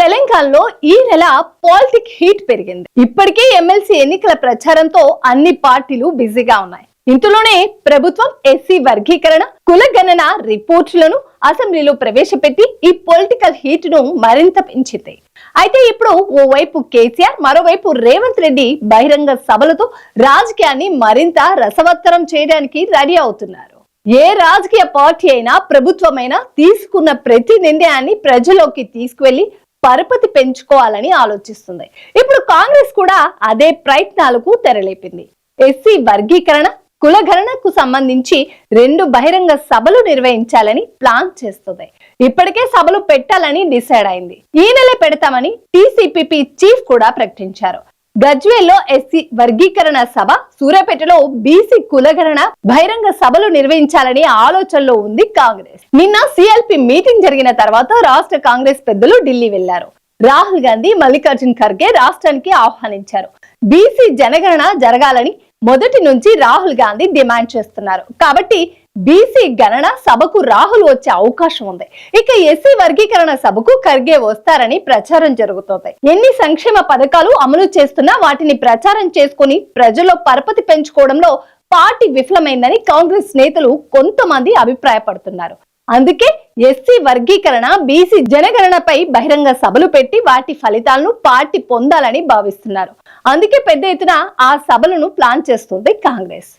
తెలంగాణలో ఈ నెల పాలిటిక్ హీట్ పెరిగింది. ఇప్పటికే ఎమ్మెల్సీ ఎన్నికల ప్రచారంతో అన్ని పార్టీలు బిజీగా ఉన్నాయి. ఇంతలోనే ప్రభుత్వం ఎస్సీ వర్గీకరణ, కులగణన రిపోర్టులను అసెంబ్లీలో ప్రవేశపెట్టి ఈ పొలిటికల్ హీట్ ను మరింత పెంచింది. అయితే ఇప్పుడు ఓవైపు కేసీఆర్, మరోవైపు రేవంత్ రెడ్డి బహిరంగ సభలతో రాజకీయాన్ని మరింత రసవత్తరం చేయడానికి రెడీ అవుతున్నారు. ఏ రాజకీయ పార్టీ అయినా, ప్రభుత్వమైనా తీసుకున్న ప్రతి నిర్ణయాన్ని ప్రజల్లోకి తీసుకువెళ్లి పరపతి పెంచుకోవాలని ఆలోచిస్తుంది. ఇప్పుడు కాంగ్రెస్ కూడా అదే ప్రయత్నాలకు తెరలేపింది. ఎస్సీ వర్గీకరణ, కులగణనకు సంబంధించి 2 బహిరంగ సభలు నిర్వహించాలని ప్లాన్ చేస్తుంది. ఇప్పటికే సభలు పెట్టాలని డిసైడ్ అయింది. ఈ నెల పెడతామని టీసీపీపీ చీఫ్ కూడా ప్రకటించారు. గజ్వేల్లో ఎస్సీ వర్గీకరణ సభ, సూర్యాపేటలో బీసీ కులగణన బహిరంగ సభలు నిర్వహించాలని ఆలోచనలో ఉంది కాంగ్రెస్. నిన్న సిఎల్పి మీటింగ్ జరిగిన తర్వాత రాష్ట్ర కాంగ్రెస్ పెద్దలు ఢిల్లీ వెళ్లారు. రాహుల్ గాంధీ, మల్లికార్జున్ ఖర్గే రాష్ట్రానికి ఆహ్వానించారు. బీసీ జనగణన జరగాలని మొదటి నుంచి రాహుల్ గాంధీ డిమాండ్ చేస్తున్నారు. కాబట్టి బీసీ గణన సభకు రాహుల్ వచ్చే అవకాశం ఉంది. ఇక ఎస్సీ వర్గీకరణ సభకు ఖర్గే వస్తారని ప్రచారం జరుగుతోంది. ఎన్ని సంక్షేమ పథకాలు అమలు చేస్తున్నా వాటిని ప్రచారం చేసుకుని ప్రజల్లో పరపతి పెంచుకోవడంలో పార్టీ విఫలమైందని కాంగ్రెస్ నేతలు కొంతమంది అభిప్రాయపడుతున్నారు. అందుకే ఎస్సీ వర్గీకరణ, బీసీ జనగణనపై బహిరంగ సభలు పెట్టి వాటి ఫలితాలను పార్టీ పొందాలని భావిస్తున్నారు. అందుకే పెద్ద ఎత్తున ఆ సభలను ప్లాన్ చేస్తుంది కాంగ్రెస్.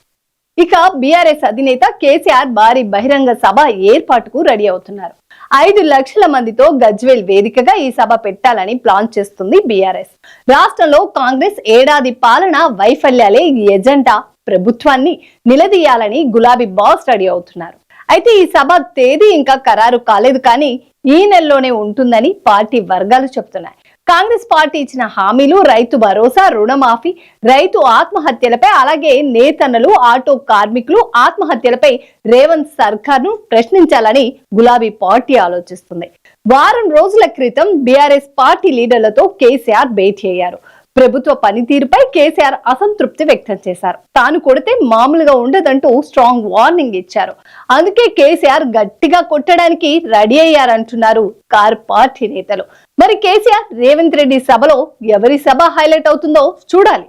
ఇక బీఆర్ఎస్ అధినేత కేసీఆర్ భారీ బహిరంగ సభ ఏర్పాటుకు రెడీ అవుతున్నారు. 5 లక్షల మందితో గజ్వేల్ వేదికగా ఈ సభ పెట్టాలని ప్లాన్ చేస్తుంది బీఆర్ఎస్. రాష్ట్రంలో కాంగ్రెస్ ఏడాది పాలన వైఫల్యాలే ఎజెండా, ప్రభుత్వాన్ని నిలదీయాలని గులాబీ బాస్ రెడీ అవుతున్నారు. అయితే ఈ సభ తేదీ ఇంకా ఖరారు కాలేదు, కానీ ఈ నెలలోనే ఉంటుందని పార్టీ వర్గాలు చెప్తున్నాయి. కాంగ్రెస్ పార్టీ ఇచ్చిన హామీలు, రైతు భరోసా, రుణమాఫీ, రైతు ఆత్మహత్యలపై, అలాగే నేతన్నలు, ఆటో కార్మికులు ఆత్మహత్యలపై రేవంత్ సర్కార్ ను ప్రశ్నించాలని గులాబీ పార్టీ ఆలోచిస్తుంది. వారం రోజుల క్రితం బీఆర్ఎస్ పార్టీ లీడర్లతో కేసీఆర్ భేటీ అయ్యారు. ప్రభుత్వ పనితీరుపై కేసీఆర్ అసంతృప్తి వ్యక్తం చేశారు. తాను కొడితే మామూలుగా ఉండదంటూ స్ట్రాంగ్ వార్నింగ్ ఇచ్చారు. అందుకే కేసీఆర్ గట్టిగా కొట్టడానికి రెడీ అయ్యారంటున్నారు కార్ పార్టీ నేతలు. మరి కేసీఆర్, రేవంత్ రెడ్డి సభలో ఎవరి సభ హైలైట్ అవుతుందో చూడాలి.